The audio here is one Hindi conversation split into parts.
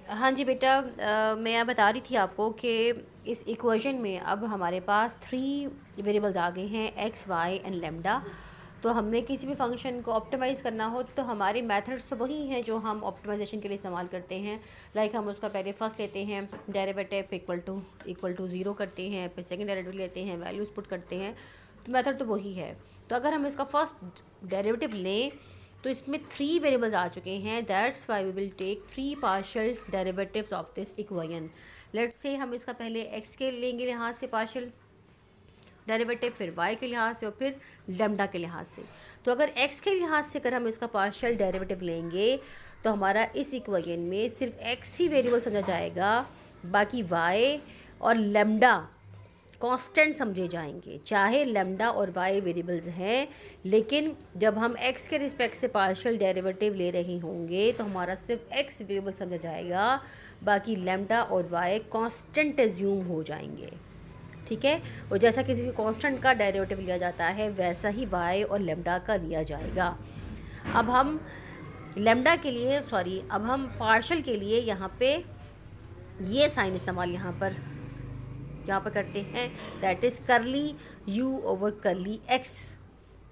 हाँ जी बेटा, मैं बता रही थी आपको कि इस इक्वेशन में अब हमारे पास 3 वेरिएबल्स आ गए हैं, एक्स वाई एंड लेमडा। तो हमने किसी भी फंक्शन को ऑप्टिमाइज़ करना हो तो हमारे मेथड्स तो वही हैं जो हम ऑप्टिमाइजेशन के लिए इस्तेमाल करते हैं। लाइक हम उसका पहले फर्स्ट लेते हैं, डेरिवेटिव इक्वल टू ज़ीरो करते हैं, फिर सेकंड डेरिवेटिव लेते हैं, वैल्यूज़ पुट करते हैं। तो मेथड तो वही है। तो अगर हम इसका फर्स्ट डेरिवेटिव लें तो इसमें 3 वेरिएबल्स आ चुके हैं। That's why we will take 3 partial derivatives of this equation. Let's say हम इसका पहले एक्स के लेंगे लिहाज से पार्शियल डेरिवेटिव, फिर वाई के लिहाज से और फिर लेमडा के लिहाज से। तो अगर एक्स के लिहाज से अगर हम इसका पार्शियल डेरिवेटिव लेंगे तो हमारा इस इक्वेशन में सिर्फ एक्स ही वेरिएबल समझा जाएगा, बाकी वाई और लेमडा कांस्टेंट समझे जाएंगे। चाहे लेमडा और वाई वेरिएबल्स हैं, लेकिन जब हम एक्स के रिस्पेक्ट से पार्शियल डेरिवेटिव ले रहे होंगे तो हमारा सिर्फ एक्स वेरिएबल समझा जाएगा, बाकी लेमडा और वाई कांस्टेंट एज्यूम हो जाएंगे। ठीक है। और जैसा किसी कांस्टेंट का डेरिवेटिव लिया जाता है वैसा ही वाई और लेमडा का लिया जाएगा। अब हम अब हम पार्शियल के लिए यहाँ पे ये साइन इस्तेमाल यहाँ पर करते हैं, दैट इज़ करली यू ओवर करली एक्स।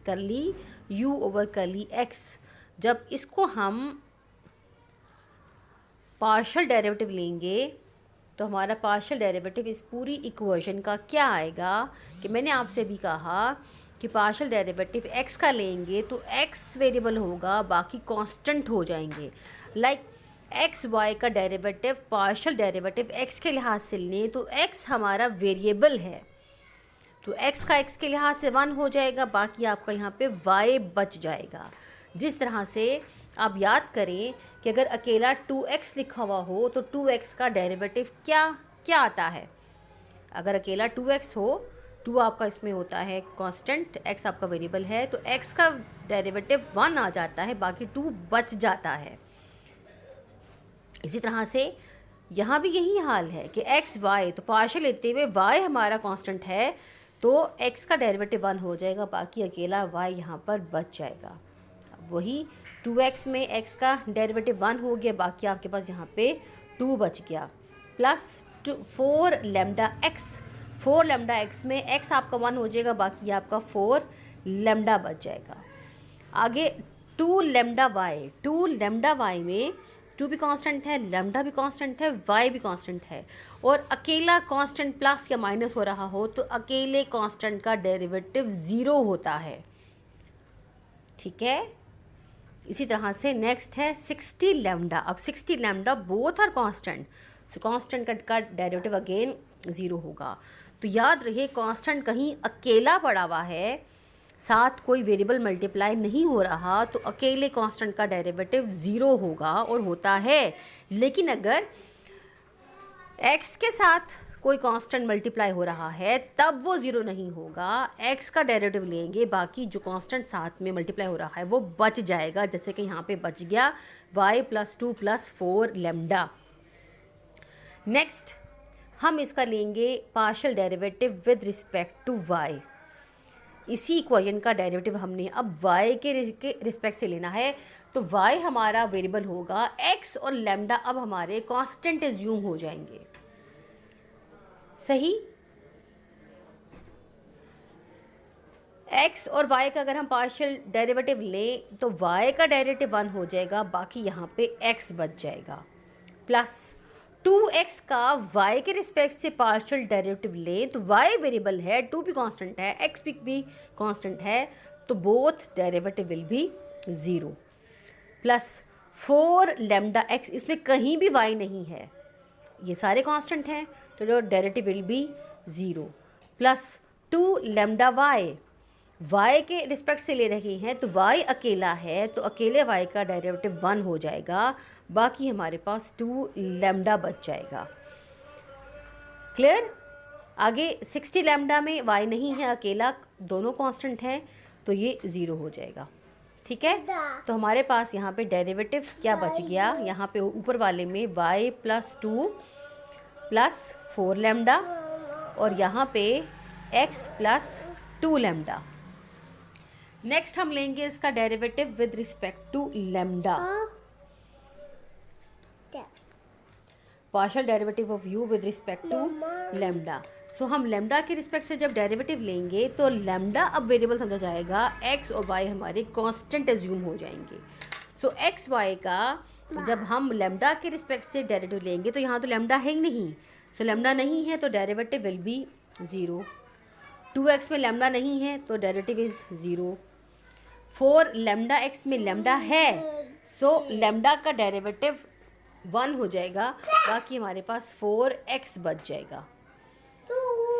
करली यू ओवर करली एक्स। जब इसको हम पार्शियल डेरिवेटिव लेंगे तो हमारा पार्शियल डेरिवेटिव इस पूरी इक्वेशन का क्या आएगा कि मैंने आपसे भी कहा कि पार्शियल डेरिवेटिव x का लेंगे तो x वेरिएबल होगा, बाकी कांस्टेंट हो जाएंगे। लाइक एक्स वाई का डेरिवेटिव पार्शियल डेरिवेटिव x के लिहाज से लें तो x हमारा वेरिएबल है, तो x का x के लिहाज से 1 हो जाएगा, बाकी आपका यहाँ पे y बच जाएगा। जिस तरह से आप याद करें कि अगर अकेला 2x लिखा हुआ हो तो 2x का डेरिवेटिव क्या क्या आता है। अगर अकेला 2x हो, 2 आपका इसमें होता है कांस्टेंट, x आपका वेरिएबल है, तो x का डेरिवेटिव 1 आ जाता है, बाकी 2 बच जाता है। इसी तरह से यहाँ भी यही हाल है कि एक्स वाई, तो पार्शियल लेते हुए y हमारा कांस्टेंट है तो x का डेरिवेटिव 1 हो जाएगा, बाकी अकेला y यहाँ पर बच जाएगा। वही 2x में x का डेरिवेटिव 1 हो गया, बाकी आपके पास यहाँ पे 2 बच गया, plus 4 lambda x। 4 lambda x में x आपका 1 हो जाएगा, बाकी आपका 4 लेमडा बच जाएगा। आगे 2 लेमडा y। 2 लेमडा y में 2 भी कांस्टेंट है, लेमडा भी कांस्टेंट है, y भी कांस्टेंट है, और अकेला कांस्टेंट प्लस या माइनस हो रहा हो तो अकेले कांस्टेंट का डेरिवेटिव 0 होता है। ठीक है। इसी तरह से नेक्स्ट है 60 लेमडा। अब 60 lambda both are constant, so constant का डेरिवेटिव अगेन 0 होगा। तो याद रहे कांस्टेंट कहीं अकेला पड़ा हुआ है, साथ कोई वेरिएबल मल्टीप्लाई नहीं हो रहा, तो अकेले कांस्टेंट का डेरिवेटिव 0 होगा और होता है। लेकिन अगर x के साथ कोई कांस्टेंट मल्टीप्लाई हो रहा है तब वो 0 नहीं होगा। x का डेरिवेटिव लेंगे, बाकी जो कांस्टेंट साथ में मल्टीप्लाई हो रहा है वो बच जाएगा, जैसे कि यहाँ पे बच गया y + 2 + 4 लेमडा। नेक्स्ट हम इसका लेंगे partial derivative with respect to y। इसी इक्वेशन का डेरिवेटिव हमने अब y के रिस्पेक्ट से लेना है, तो y हमारा वेरिएबल होगा, x और लेमडा अब हमारे कांस्टेंट एज्यूम हो जाएंगे। सही। x और y का अगर हम पार्शियल डेरिवेटिव लें तो y का डेरिवेटिव 1 हो जाएगा, बाकी यहाँ पे x बच जाएगा, प्लस 2x का y के रिस्पेक्ट से पार्शियल डेरिवेटिव लें तो y वेरिएबल है, 2 भी कांस्टेंट है, x भी कांस्टेंट है, तो both derivative will be 0, plus 4 lambda x। इसमें कहीं भी y नहीं है, ये सारे कांस्टेंट हैं, तो जो derivative will be 0, plus 2 lambda y के रिस्पेक्ट से ले रहे हैं तो y अकेला है, तो अकेले y का डेरिवेटिव 1 हो जाएगा, बाकी हमारे पास 2 लेमडा बच जाएगा। क्लियर। आगे 60 लेमडा में y नहीं है, अकेला, दोनों कांस्टेंट हैं, तो ये 0 हो जाएगा। ठीक है। तो हमारे पास यहाँ पे डेरिवेटिव क्या बच गया, यहाँ पे ऊपर वाले में y + 2 + 4 लेमडा, और यहाँ पे x + 2 लेमडा। नेक्स्ट हम लेंगे इसका derivative with respect to lambda. Partial derivative of u with respect to lambda. So हम लेमडा के रिस्पेक्ट से जब डेरिवेटिव लेंगे तो लेमडा अब वेरिएबल समझा जाएगा, x और y हमारे कांस्टेंट एज्यूम हो जाएंगे। सो x y का जब हम लेमडा के रिस्पेक्ट से डेरिवेटिव लेंगे तो यहाँ तो लेमडा है ही नहीं, सो लेमडा नहीं है तो डेरिवेटिव विल बी 0। 2x में लेमडा नहीं है तो डेरिवेटिव इज़ 0। 4 लेमडा x में लेमडा है, सो लेमडा का डेरिवेटिव 1 हो जाएगा, बाकी हमारे पास 4x बच जाएगा।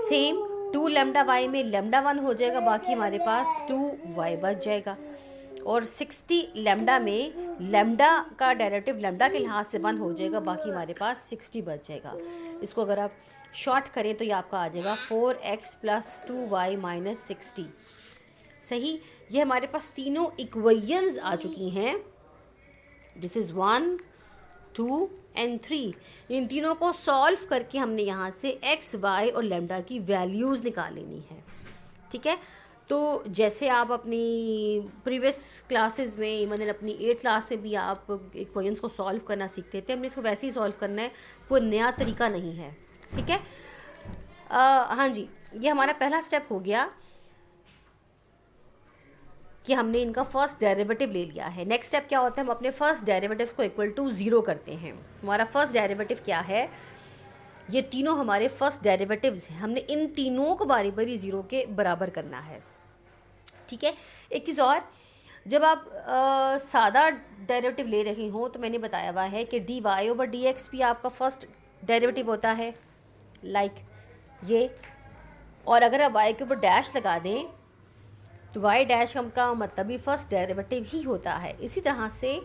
सेम 2 लेमडा y में लेमडा 1 हो जाएगा, बाकी हमारे पास 2y बच जाएगा। और 60 लेमडा में लेमडा का डेरिवेटिव लेमडा के लिहाज से 1 हो जाएगा, बाकी हमारे पास 60 बच जाएगा। इसको अगर आप शॉर्ट करें तो ये आपका आ जाएगा 4x प्लस 2y माइनस 60। सही, ये हमारे पास तीनों इक्वेशंस आ चुकी हैं। This is 1, 2 and 3। इन तीनों को सॉल्व करके हमने यहाँ से x, y और लेमडा की वैल्यूज़ निकाल लेनी है। ठीक है, तो जैसे आप अपनी प्रीवियस क्लासेस में, मतलब अपनी 8th क्लास से भी आप इक्वेशंस को सॉल्व करना सीखते थे, हमने इसको वैसे ही सॉल्व करना है, कोई नया तरीका नहीं है। ठीक है, हाँ जी, ये हमारा पहला स्टेप हो गया कि हमने इनका फर्स्ट डेरिवेटिव ले लिया है। नेक्स्ट स्टेप क्या होता है, हम अपने फर्स्ट डेरिवेटिव को इक्वल टू 0 करते हैं। हमारा फर्स्ट डेरिवेटिव क्या है, ये तीनों हमारे फर्स्ट डेरिवेटिव्स हैं, हमने इन तीनों को बारी बारी 0 के बराबर करना है। ठीक है, एक चीज़ और, जब आप सादा डेरिवेटिव ले रही हो तो मैंने बताया हुआ है कि dy ओवर dx भी आपका फर्स्ट डेरिवेटिव होता है, लाइक ये। और अगर आप y के ऊपर डैश लगा दें तो y डैश का मतलब भी फर्स्ट डेरिवेटिव ही होता है। इसी तरह से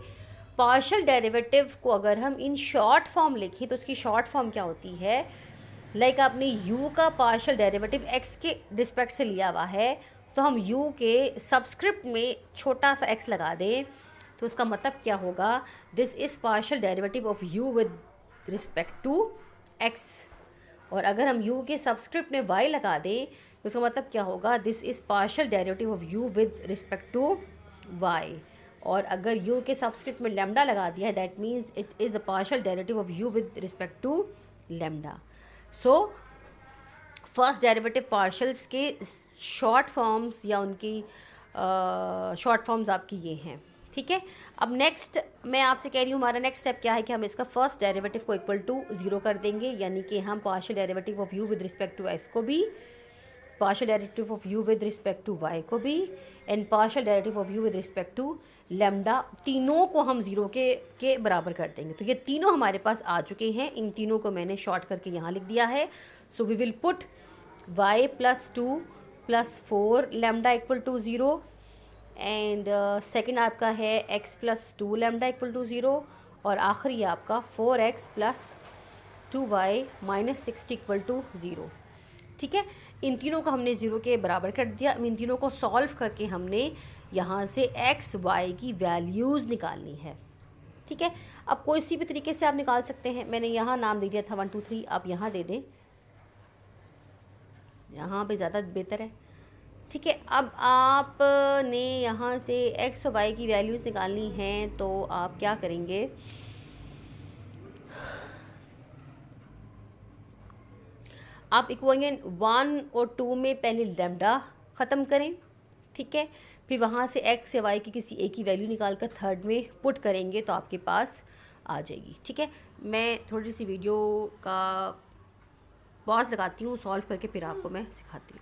पार्शियल डेरिवेटिव को अगर हम इन शॉर्ट फॉर्म लिखें तो उसकी शॉर्ट फॉर्म क्या होती है, लाइक आपने u का पार्शियल डेरिवेटिव x के रिस्पेक्ट से लिया हुआ है, तो हम u के सबस्क्रिप्ट में छोटा सा x लगा दें तो उसका मतलब क्या होगा, this is partial derivative of u with respect to x। और अगर हम u के सबस्क्रिप्ट में y लगा दें तो उसका मतलब क्या होगा, this is partial derivative of u with respect to y। और अगर u के सबस्क्रिप्ट में लेमडा लगा दिया है, that means it is the partial derivative of u with respect to lambda. So first derivative partials के शॉर्ट फॉर्म्स या उनकी शॉर्ट फॉर्म्स आपकी ये हैं। ठीक है, अब नेक्स्ट मैं आपसे कह रही हूँ, हमारा नेक्स्ट स्टेप क्या है कि हम इसका फर्स्ट डेरिवेटिव को इक्वल टू 0 कर देंगे, यानी कि हम partial derivative of u with respect to x को भी, partial derivative of u with respect to y को भी, and partial derivative of u with respect to lambda, तीनों को हम 0 के बराबर कर देंगे। तो ये तीनों हमारे पास आ चुके हैं, इन तीनों को मैंने शॉर्ट करके यहाँ लिख दिया है। So we will put y plus 2 plus 4 lambda equal to 0, and second आपका है x plus 2 lambda equal to 0, और आखिरी आपका 4x plus 2y minus 60 equal to 0। ठीक है, इन तीनों को हमने 0 के बराबर कर दिया। इन तीनों को सॉल्व करके हमने यहाँ से x y की वैल्यूज़ निकालनी है। ठीक है, अब कोई सी भी तरीके से आप निकाल सकते हैं, मैंने यहाँ नाम दे दिया था 1 2 3, आप यहाँ दे दें, यहाँ पे ज़्यादा बेहतर है। ठीक है, अब आपने यहाँ से x और y की वैल्यूज़ निकालनी हैं, तो आप क्या करेंगे, आप इक्वेशन 1 और 2 में पहले लेमडा ख़त्म करें। ठीक है, फिर वहाँ से x या y की किसी एक की वैल्यू निकाल कर थर्ड में पुट करेंगे तो आपके पास आ जाएगी। ठीक है, मैं थोड़ी सी वीडियो का पॉज लगाती हूँ, सॉल्व करके फिर आपको मैं सिखाती हूँ।